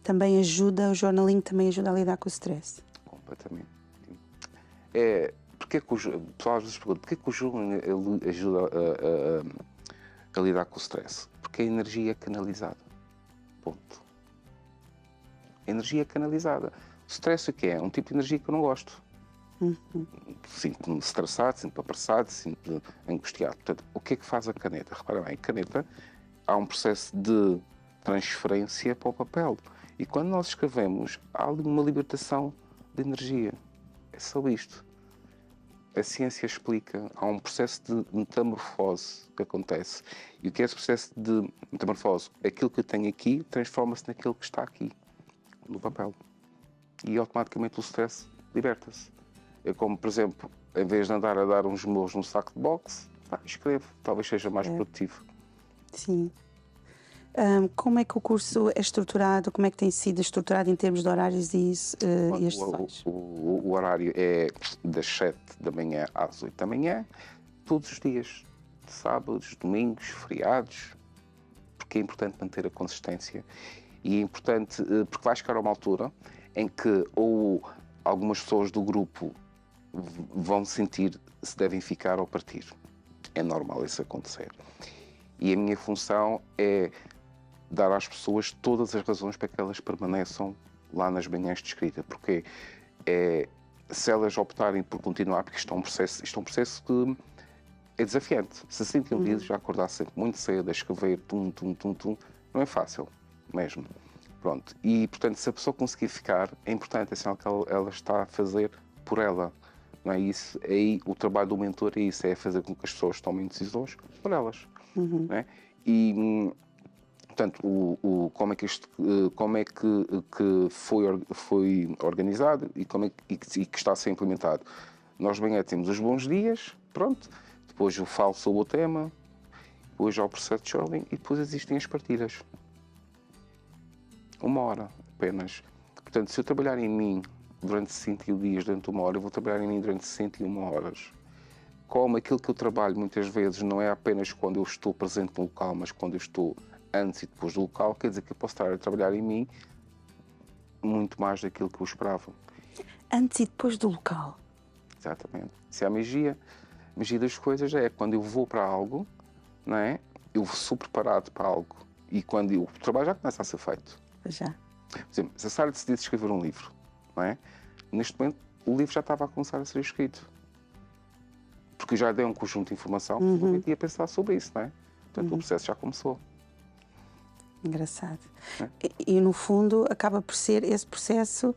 Também ajuda, o journaling também ajuda a lidar com o stress. Completamente. Porque é que o pessoal às vezes pergunta, porque é que o journaling ajuda a lidar com o stress? Porque a energia é canalizada. Ponto. A energia é canalizada. O stress o que é? É um tipo de energia que eu não gosto. Sinto-me estressado, sinto-me apressado, sinto-me angustiado. Portanto, o que é que faz a caneta? Repara bem, a caneta há um processo de transferência para o papel. E quando nós escrevemos, há ali uma libertação de energia. É só isto. A ciência explica, há um processo de metamorfose que acontece. E o que é esse processo de metamorfose? Aquilo que eu tenho aqui transforma-se naquilo que está aqui, no papel. E automaticamente o stress liberta-se. Eu, como, por exemplo, em vez de andar a dar uns murros num saco de boxe, escrevo. Talvez seja mais produtivo. Sim. Como é que o curso é estruturado? Como é que tem sido estruturado em termos de horários e as sessões? O horário é das 7 da manhã às 8 da manhã, todos os dias, sábados, domingos, feriados, porque é importante manter a consistência. E é importante, porque vai chegar a uma altura em que ou algumas pessoas do grupo vão sentir se devem ficar ou partir. É normal isso acontecer. E a minha função é dar às pessoas todas as razões para que elas permaneçam lá nas manhãs de escrita, porque se elas optarem por continuar, porque isto é um processo que é desafiante. 61 dias, já acordar sempre muito cedo, a escrever, não é fácil, mesmo. Pronto. E, portanto, se a pessoa conseguir ficar, é importante, é sinal que ela está a fazer por ela. Não é isso? Aí o trabalho do mentor é isso, é fazer com que as pessoas tomem decisões por elas. Não é? E, portanto, como é que foi organizado e que está a ser implementado? Nós de manhã temos os bons dias, pronto, depois eu falo sobre o tema, depois há o processo de journaling e depois existem as partilhas. 1 hora apenas. Portanto, se eu trabalhar em mim durante 61 dias, durante 1 hora, eu vou trabalhar em mim durante 61 horas. Como aquilo que eu trabalho muitas vezes não é apenas quando eu estou presente no local, mas quando eu estou antes e depois do local, quer dizer que eu posso estar a trabalhar em mim muito mais daquilo que eu esperava. Antes e depois do local. Exatamente. Se há magia das coisas é quando eu vou para algo, não é? Eu sou preparado para algo e quando o trabalho já começa a ser feito. Já. Por exemplo, se a Sara decidisse escrever um livro, não é? Neste momento o livro já estava a começar a ser escrito. Porque eu já dei um conjunto de informação que ia pensar sobre isso, não é? Portanto, o processo já começou. Engraçado. E no fundo acaba por ser esse processo,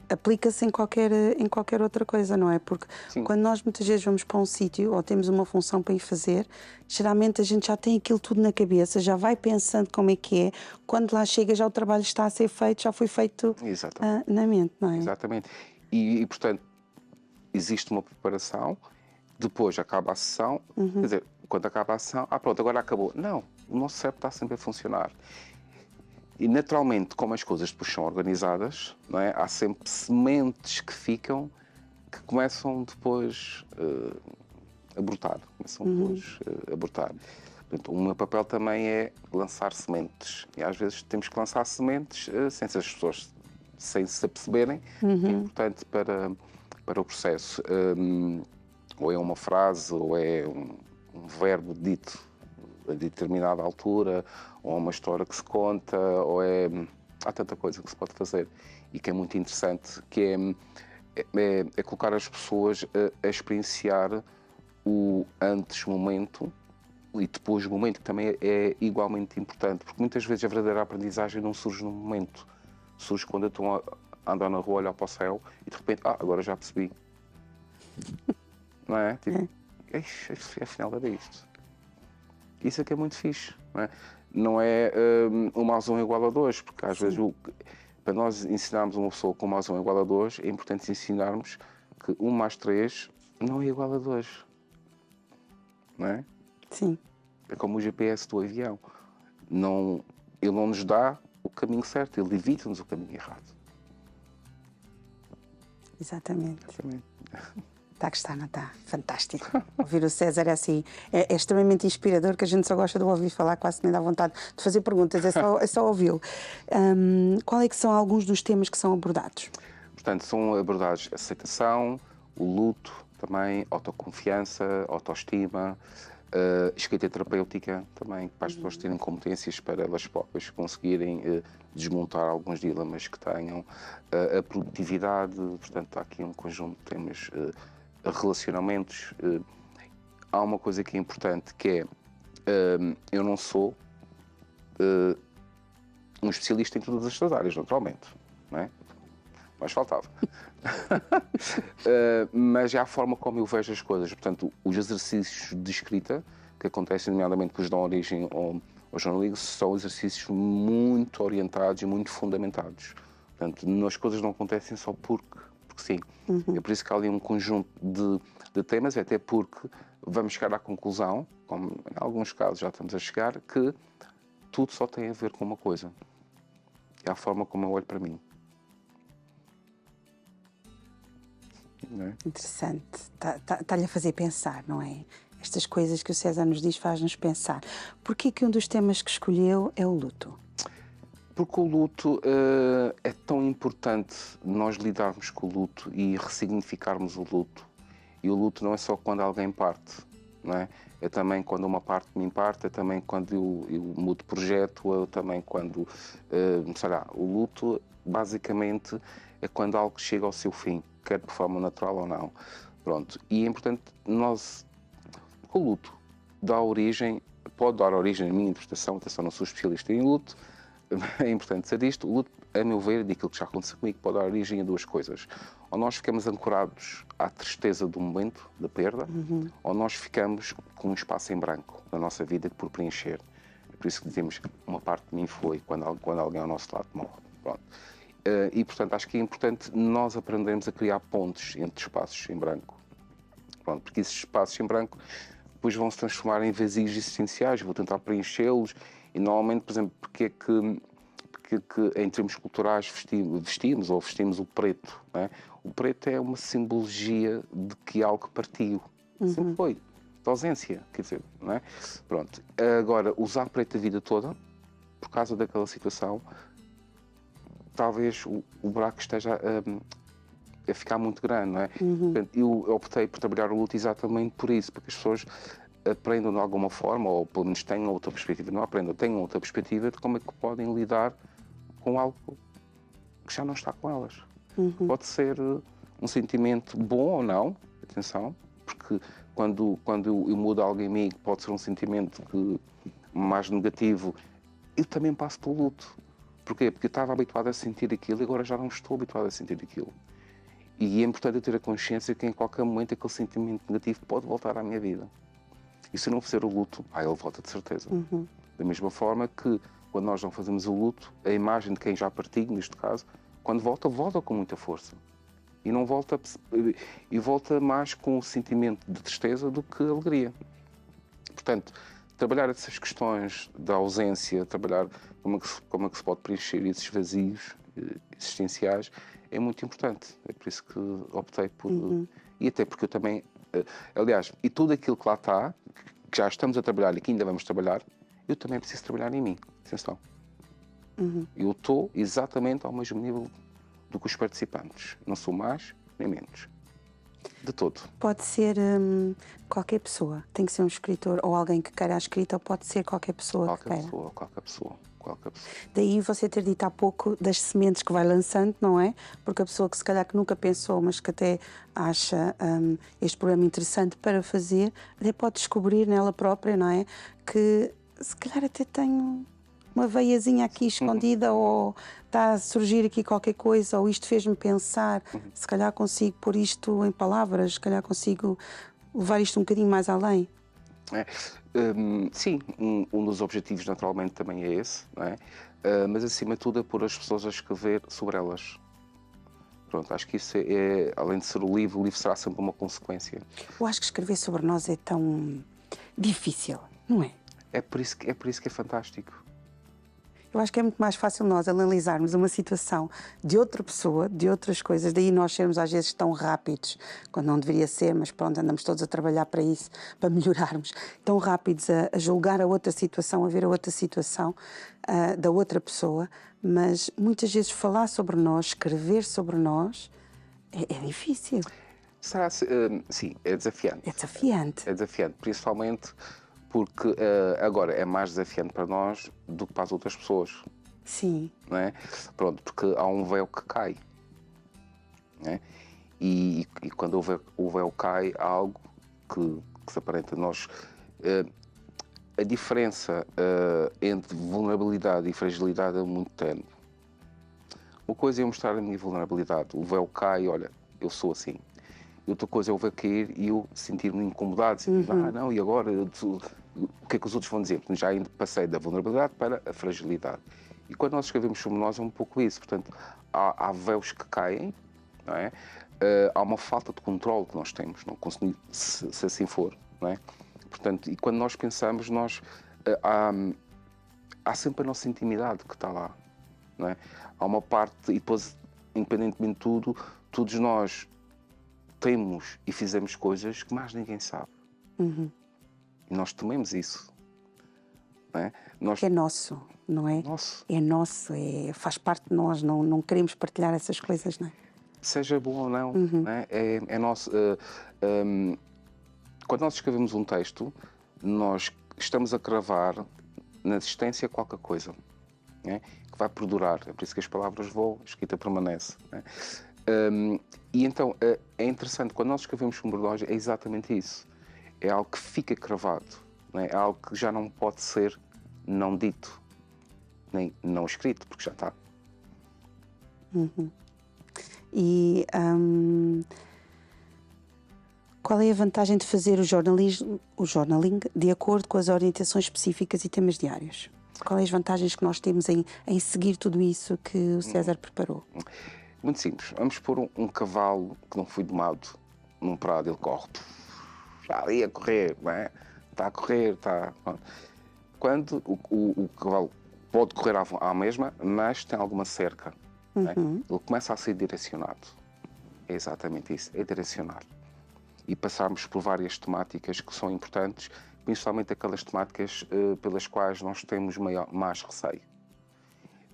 aplica-se em qualquer outra coisa, não é? Porque Sim. Quando nós muitas vezes vamos para um sítio ou temos uma função para ir fazer, geralmente a gente já tem aquilo tudo na cabeça, já vai pensando como é que é, quando lá chega já o trabalho está a ser feito, já foi feito na mente, não é? Exatamente. E portanto, existe uma preparação, depois acaba a sessão, quer dizer, quando acaba a sessão, pronto, agora acabou. Não, o nosso cérebro está sempre a funcionar. E naturalmente, como as coisas depois são organizadas, não é? Há sempre sementes que ficam, que começam depois a brotar. Portanto, o meu papel também é lançar sementes. E às vezes temos que lançar sementes sem as pessoas sem se aperceberem, que é importante para o processo. Ou é uma frase, ou é um verbo dito a determinada altura, ou uma história que se conta, ou há tanta coisa que se pode fazer e que é muito interessante, que é colocar as pessoas a experienciar o antes-momento e depois o momento, que também é igualmente importante, porque muitas vezes a verdadeira aprendizagem não surge no momento, surge quando eu estou a andar na rua, olhar para o céu e de repente, agora já percebi. Não é? Tipo, afinal era isto. Isso é que é muito fixe, não é? Não é 1 mais 1 igual a 2, porque às vezes para nós ensinarmos uma pessoa que 1 mais 1 é igual a 2, é importante ensinarmos que 1 mais 3 não é igual a 2, não é? Sim. É como o GPS do avião. Ele não nos dá o caminho certo, ele evita-nos o caminho errado. Exatamente. Está a gostar, não está? Fantástico. Ouvir o César é assim, é extremamente inspirador, que a gente só gosta de ouvir falar, quase nem dá vontade de fazer perguntas, é só ouvi-lo. Qual é que são alguns dos temas que são abordados? Portanto, são abordados a aceitação, o luto, também autoconfiança, autoestima, escrita terapêutica também, para as pessoas terem competências para elas próprias conseguirem desmontar alguns dilemas que tenham, a produtividade, portanto há aqui um conjunto de temas, relacionamentos. Há uma coisa que é importante, que é, eu não sou um especialista em todas estas áreas, naturalmente, não é? Mas faltava. Mas é a forma como eu vejo as coisas. Portanto, os exercícios de escrita, que acontecem nomeadamente que os dão origem ao jornalismo, são exercícios muito orientados e muito fundamentados. Portanto, as coisas não acontecem só porque sim. É por isso que há ali um conjunto de temas, até porque vamos chegar à conclusão, como em alguns casos já estamos a chegar, que tudo só tem a ver com uma coisa. É a forma como eu olho para mim. É? Interessante. Está-lhe a fazer pensar, não é? Estas coisas que o César nos diz faz-nos pensar. Porquê que um dos temas que escolheu é o luto? Porque o luto é tão importante nós lidarmos com o luto e ressignificarmos o luto. E o luto não é só quando alguém parte, não é? É também quando uma parte me parte, é também quando eu mudo de projeto, é também quando, sei lá, o luto basicamente é quando algo chega ao seu fim, quer de forma natural ou não. Pronto. E é importante o luto pode dar origem à minha interpretação, atenção, não sou especialista em luto, é importante dizer isto, o luto, a meu ver, daquilo que já aconteceu comigo, pode dar origem a 2 coisas. Ou nós ficamos ancorados à tristeza do momento, da perda, ou nós ficamos com um espaço em branco na nossa vida por preencher. É por isso que dizemos que uma parte de mim foi quando alguém ao nosso lado morre. Pronto. E, portanto, acho que é importante nós aprendermos a criar pontes entre espaços em branco. Pronto, porque esses espaços em branco depois vão se transformar em vazios existenciais, vou tentar preenchê-los. E, normalmente, por exemplo, porque é que em termos culturais vestimos o preto, não é? O preto é uma simbologia de que algo partiu. Sempre foi. De ausência, quer dizer, não é? Pronto. Agora, usar preto a vida toda, por causa daquela situação, talvez o buraco esteja a ficar muito grande, não é? Portanto, eu optei por trabalhar o luto exatamente por isso, para que as pessoas aprendam de alguma forma, ou pelo menos tenham outra perspectiva, não aprendam, tenham outra perspectiva de como é que podem lidar com algo que já não está com elas. Pode ser um sentimento bom ou não, atenção, porque quando eu mudo algo em mim, pode ser um sentimento mais negativo, eu também passo pelo luto. Porquê? Porque eu estava habituado a sentir aquilo e agora já não estou habituado a sentir aquilo. E é importante eu ter a consciência que em qualquer momento aquele sentimento negativo pode voltar à minha vida. E se eu não fizer o luto, ele volta de certeza. Da mesma forma que quando nós não fazemos o luto, a imagem de quem já partiu, neste caso, quando volta, volta com muita força. E não volta, e volta mais com o sentimento de tristeza do que alegria. Portanto, trabalhar essas questões da ausência, trabalhar como é que se pode preencher esses vazios existenciais, é muito importante. É por isso que optei por... E até porque eu também... aliás, e tudo aquilo que lá está, que já estamos a trabalhar e que ainda vamos trabalhar, eu também preciso trabalhar em mim. Atenção. Eu estou exatamente ao mesmo nível do que os participantes. Não sou mais nem menos. De todo. Pode ser qualquer pessoa. Tem que ser um escritor ou alguém que queira a escrita, ou pode ser qualquer pessoa que queira. Qualquer pessoa. Daí você ter dito há pouco das sementes que vai lançando, não é? Porque a pessoa que se calhar que nunca pensou, mas que até acha este programa interessante para fazer, até pode descobrir nela própria, não é? Que se calhar até tem uma veiazinha aqui escondida, ou está a surgir aqui qualquer coisa, ou isto fez-me pensar, se calhar consigo pôr isto em palavras, se calhar consigo levar isto um bocadinho mais além. Sim, um dos objetivos naturalmente também é esse, não é? Mas acima de tudo é pôr as pessoas a escrever sobre elas. Pronto, acho que isso além de ser o livro será sempre uma consequência. Eu acho que escrever sobre nós é tão difícil, não é? É por isso que é fantástico. Eu acho que é muito mais fácil nós analisarmos uma situação de outra pessoa, de outras coisas, daí nós sermos às vezes tão rápidos, quando não deveria ser, mas pronto, andamos todos a trabalhar para isso, para melhorarmos, tão rápidos a julgar a outra situação, a ver a outra situação da outra pessoa, mas muitas vezes falar sobre nós, escrever sobre nós, é difícil. Sim, é desafiante. É desafiante. É desafiante, principalmente porque agora é mais desafiante para nós do que para as outras pessoas. Sim. Não é? Pronto, porque há um véu que cai. Não é? E quando o véu cai, há algo que se aparenta. A diferença entre vulnerabilidade e fragilidade é muito tênue. Uma coisa é eu mostrar a minha vulnerabilidade. O véu cai, olha, eu sou assim. E outra coisa é o véu cair e eu sentir-me incomodado, sentir, não, e agora? O que é que os outros vão dizer? Já passei da vulnerabilidade para a fragilidade. E quando nós escrevemos sobre nós é um pouco isso. Portanto, há véus que caem, não é? Há uma falta de controle que nós temos, não conseguimos, se assim for, não é? Portanto, e quando nós pensamos, há sempre a nossa intimidade que está lá, não é? Há uma parte, e depois, independentemente de tudo, todos nós temos e fizemos coisas que mais ninguém sabe. E nós tememos isso. Não é? É nosso, não é? Nosso. É nosso, faz parte de nós, não queremos partilhar essas coisas, não é? Seja bom ou não, não é? É nosso. Quando nós escrevemos um texto, nós estamos a cravar na existência qualquer coisa, não é? Que vai perdurar. É por isso que as palavras voam, a escrita permanece. Não é? E então é interessante, quando nós escrevemos sobre nós, é exatamente isso. É algo que fica cravado, não é? É algo que já não pode ser não dito, nem não escrito, porque já está. E qual é a vantagem de fazer o journaling de acordo com as orientações específicas e temas diários? Quais as vantagens que nós temos em seguir tudo isso que o César preparou? Muito simples. Vamos pôr um cavalo que não foi domado num prado, ele corre. Está ali a correr, não é? Está a correr, está... Quando o cavalo pode correr à mesma, mas tem alguma cerca, não é? Ele começa a ser direcionado. É exatamente isso, é direcionar. E passarmos por várias temáticas que são importantes, principalmente aquelas temáticas pelas quais nós temos mais receio.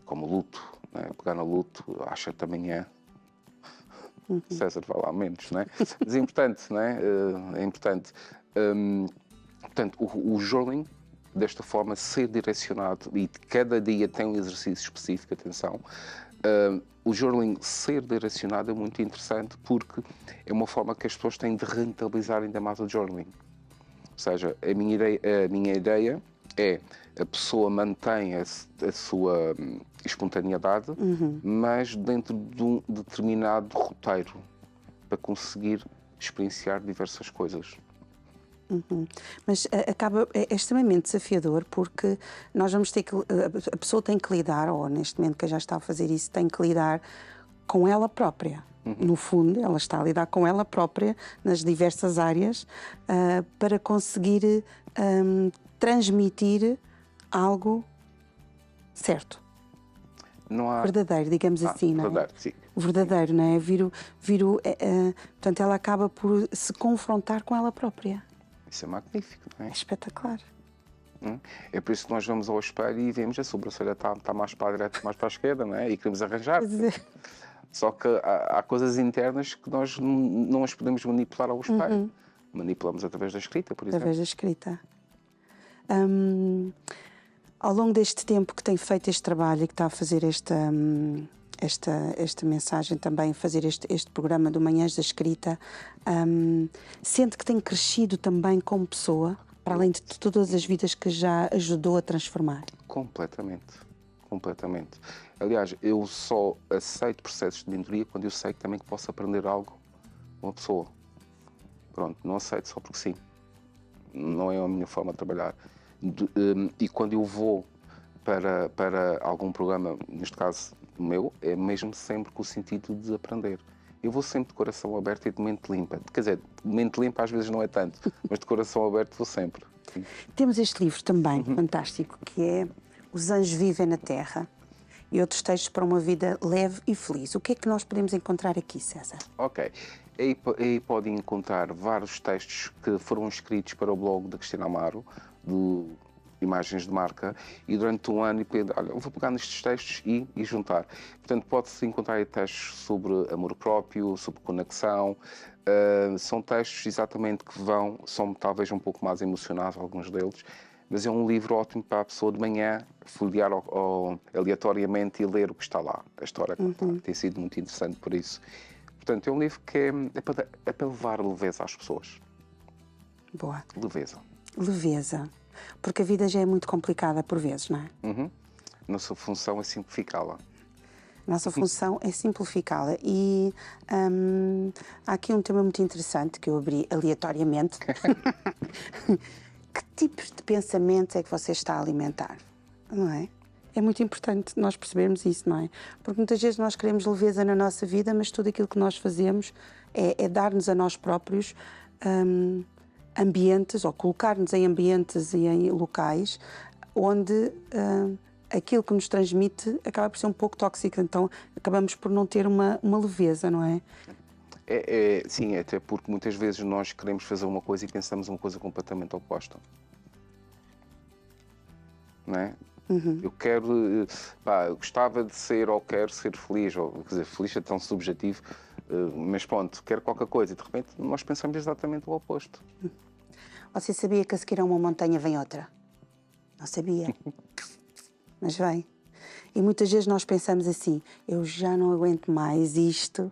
Como o luto, não é? Pegar no luto às 7 da manhã. César vai lá menos, não é? Mas é importante, não é? É importante. Portanto, o journaling, desta forma, ser direcionado, e cada dia tem um exercício específico, atenção, o journaling ser direcionado é muito interessante porque é uma forma que as pessoas têm de rentabilizar ainda mais o journaling. Ou seja, a minha ideia é a pessoa mantém a sua espontaneidade, mas dentro de um determinado roteiro para conseguir experienciar diversas coisas. Mas é extremamente desafiador porque nós vamos ter que, a pessoa tem que lidar, ou neste momento que já está a fazer isso, tem que lidar com ela própria. No fundo, ela está a lidar com ela própria nas diversas áreas para conseguir transmitir algo certo. Não há... Verdadeiro, digamos assim, não é? Verdadeiro, sim. Verdadeiro, não é? Portanto, ela acaba por se confrontar com ela própria. Isso é magnífico, não é? É espetacular. É por isso que nós vamos ao espelho e vemos a sobrancelha está mais para a direita, mais para a esquerda, não é? E queremos arranjar. Só que há coisas internas que nós não as podemos manipular ao espelho. Manipulamos através da escrita, por exemplo. Através da escrita. Ao longo deste tempo que tem feito este trabalho e que está a fazer esta mensagem também, fazer este programa do Manhãs da Escrita, sente que tem crescido também como pessoa, para além de todas as vidas que já ajudou a transformar? Completamente. Completamente. Aliás, eu só aceito processos de mentoria quando eu sei que também posso aprender algo com uma pessoa. Pronto, não aceito só porque sim. Não é a minha forma de trabalhar. E quando eu vou para algum programa, neste caso o meu, é mesmo sempre com o sentido de aprender. Eu vou sempre de coração aberto e de mente limpa. Quer dizer, de mente limpa às vezes não é tanto, mas de coração aberto vou sempre. Sim. Temos este livro também, fantástico, que é Os Anjos Vivem na Terra e outros textos para uma vida leve e feliz. O que é que nós podemos encontrar aqui, César? Ok. Aí podem encontrar vários textos que foram escritos para o blog da Cristina Amaro, do Imagens de Marca, e durante um ano, olha, eu vou pegar nestes textos e juntar. Portanto, pode-se encontrar aí textos sobre amor próprio, sobre conexão. São textos exatamente que são talvez um pouco mais emocionais, alguns deles, mas é um livro ótimo para a pessoa de manhã folhear aleatoriamente e ler o que está lá, a história que está. Tem sido muito interessante por isso. Portanto, é um livro que é para levar leveza às pessoas. Boa. Leveza. Leveza. Porque a vida já é muito complicada por vezes, não é? Nossa função é simplificá-la. Nossa função é simplificá-la. E há aqui um tema muito interessante que eu abri aleatoriamente. Que tipos de pensamentos é que você está a alimentar? Não é? É muito importante nós percebermos isso, não é? Porque muitas vezes nós queremos leveza na nossa vida, mas tudo aquilo que nós fazemos é dar-nos a nós próprios ambientes, ou colocar-nos em ambientes e em locais onde aquilo que nos transmite acaba por ser um pouco tóxico. Então acabamos por não ter uma leveza, não é? Sim, até porque muitas vezes nós queremos fazer uma coisa e pensamos uma coisa completamente oposta. Não é? Eu quero, eu gostava de ser ou quero ser feliz, ou quer dizer, feliz é tão subjetivo, mas pronto, quero qualquer coisa e de repente nós pensamos exatamente o oposto. Você sabia que a seguir a uma montanha vem outra? Não sabia, mas vem. E muitas vezes nós pensamos assim, eu já não aguento mais, isto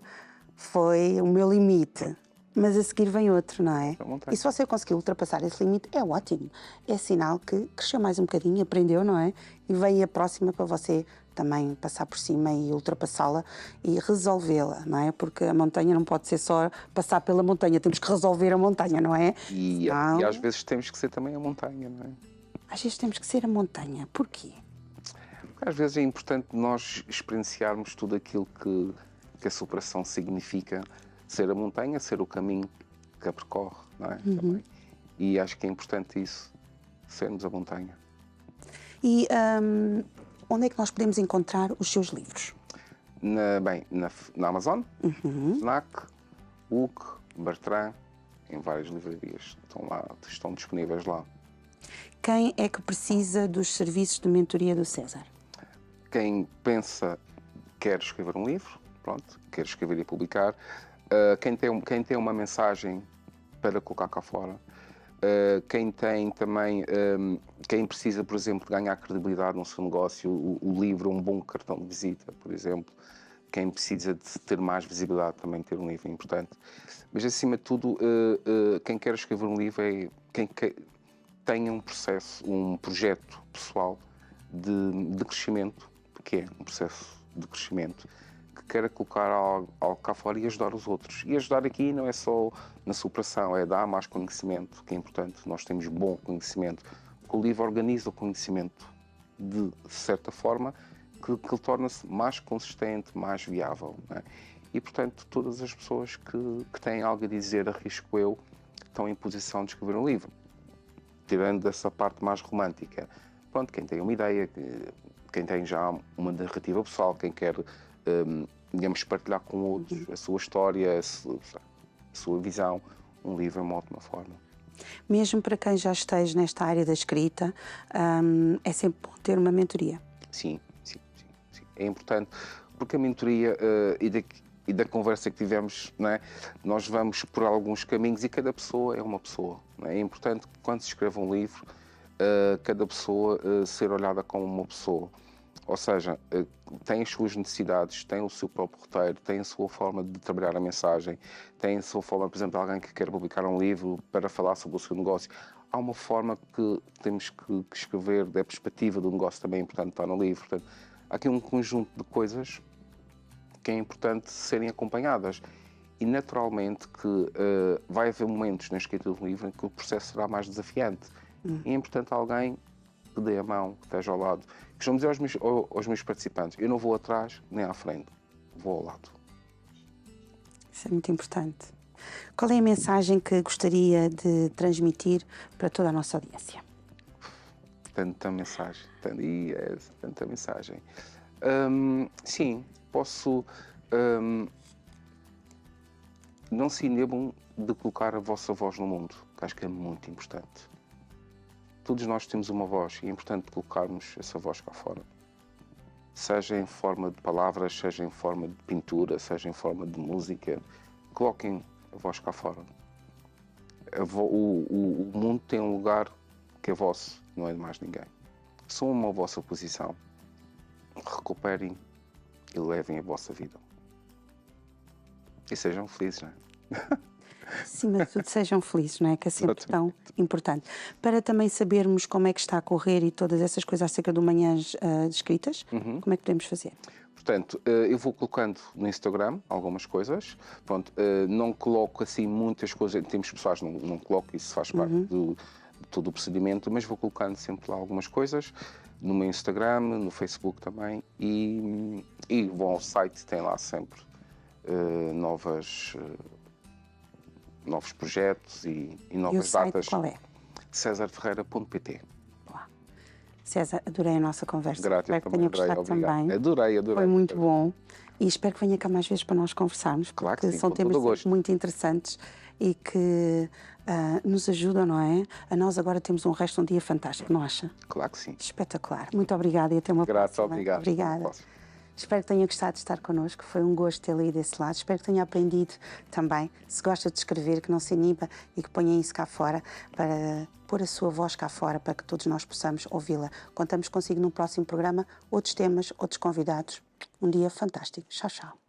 foi o meu limite. Mas a seguir vem outro, não é? E se você conseguir ultrapassar esse limite, é ótimo. É sinal que cresceu mais um bocadinho, aprendeu, não é? E vem a próxima para você também passar por cima e ultrapassá-la e resolvê-la, não é? Porque a montanha não pode ser só passar pela montanha, temos que resolver a montanha, não é? E às vezes temos que ser também a montanha, não é? Às vezes temos que ser a montanha. Porquê? Às vezes é importante nós experienciarmos tudo aquilo que a superação significa, ser a montanha, ser o caminho que a percorre, não é? Também. E acho que é importante isso, sermos a montanha. E onde é que nós podemos encontrar os seus livros? Na Amazon, FNAC, UC, Bertrand, em várias livrarias. Estão disponíveis lá. Quem é que precisa dos serviços de mentoria do César? Quem pensa, quer escrever um livro, pronto, quer escrever e publicar. Quem tem uma mensagem para colocar cá fora. Quem tem também, quem precisa, por exemplo, de ganhar credibilidade no seu negócio, o livro é um bom cartão de visita, por exemplo. Quem precisa de ter mais visibilidade, também ter um livro é importante. Mas, acima de tudo, quem quer escrever um livro é quem tenha um processo, um projeto pessoal de crescimento, que é um processo de crescimento, que queira colocar algo cá fora e ajudar os outros. E ajudar aqui não é só na superação, é dar mais conhecimento, que é importante. Nós temos bom conhecimento. O livro organiza o conhecimento de certa forma que ele torna-se mais consistente, mais viável, não é? E, portanto, todas as pessoas que têm algo a dizer, arrisco eu, estão em posição de escrever um livro. Tirando dessa parte mais romântica. Pronto, quem tem uma ideia, quem tem já uma narrativa pessoal, quem quer, digamos, partilhar com outros a sua história, a sua visão, um livro é uma ótima forma. Mesmo para quem já esteja nesta área da escrita, é sempre bom ter uma mentoria. Sim. É importante, porque a mentoria e da conversa que tivemos, não é? Nós vamos por alguns caminhos e cada pessoa é uma pessoa. Não é? É importante que quando se escreva um livro, cada pessoa ser olhada como uma pessoa. Ou seja, tem as suas necessidades, tem o seu próprio roteiro, tem a sua forma de trabalhar a mensagem, tem a sua forma, por exemplo, alguém que quer publicar um livro para falar sobre o seu negócio. Há uma forma que temos que escrever da perspectiva do negócio também é importante estar no livro. Portanto, há aqui um conjunto de coisas que é importante serem acompanhadas. E, naturalmente, que vai haver momentos na escrita do livro em que o processo será mais desafiante. E é importante alguém que dê a mão, que esteja ao lado. Costumo dizer aos meus participantes, eu não vou atrás nem à frente, vou ao lado. Isso é muito importante. Qual é a mensagem que gostaria de transmitir para toda a nossa audiência? Tanta mensagem, tanta mensagem. Sim, posso... não se inibam de colocar a vossa voz no mundo, que acho que é muito importante. Todos nós temos uma voz e é importante colocarmos essa voz cá fora. Seja em forma de palavras, seja em forma de pintura, seja em forma de música, coloquem a voz cá fora. O mundo tem um lugar que é vosso, não é de mais ninguém. Assumam a vossa posição, recuperem e levem a vossa vida. E sejam felizes, não é? Acima de tudo, sejam felizes, não é? Que é sempre tão importante. Para também sabermos como é que está a correr e todas essas coisas acerca do Manhãs Escritas, como é que podemos fazer? Portanto, eu vou colocando no Instagram algumas coisas. Pronto, não coloco assim muitas coisas em termos pessoais, não coloco, isso faz parte de todo o procedimento, mas vou colocando sempre lá algumas coisas no meu Instagram, no Facebook também e vou ao site, tem lá sempre novos projetos e novas datas. Qual é? cesarferreira.pt. César, adorei a nossa conversa. Grato, espero que tenha gostado também. Adorei. Foi muito bom e espero que venha cá mais vezes para nós conversarmos, claro porque que sim, são temas muito interessantes e que nos ajudam, não é? A nós agora temos um resto de um dia fantástico, não acha? Claro que sim. Espetacular. Muito obrigada e até uma próxima. Obrigado. Obrigada. Espero que tenha gostado de estar connosco. Foi um gosto ter lido desse lado. Espero que tenha aprendido também. Se gosta de escrever, que não se iniba e que ponha isso cá fora para pôr a sua voz cá fora para que todos nós possamos ouvi-la. Contamos consigo num próximo programa. Outros temas, outros convidados. Um dia fantástico. Tchau, tchau.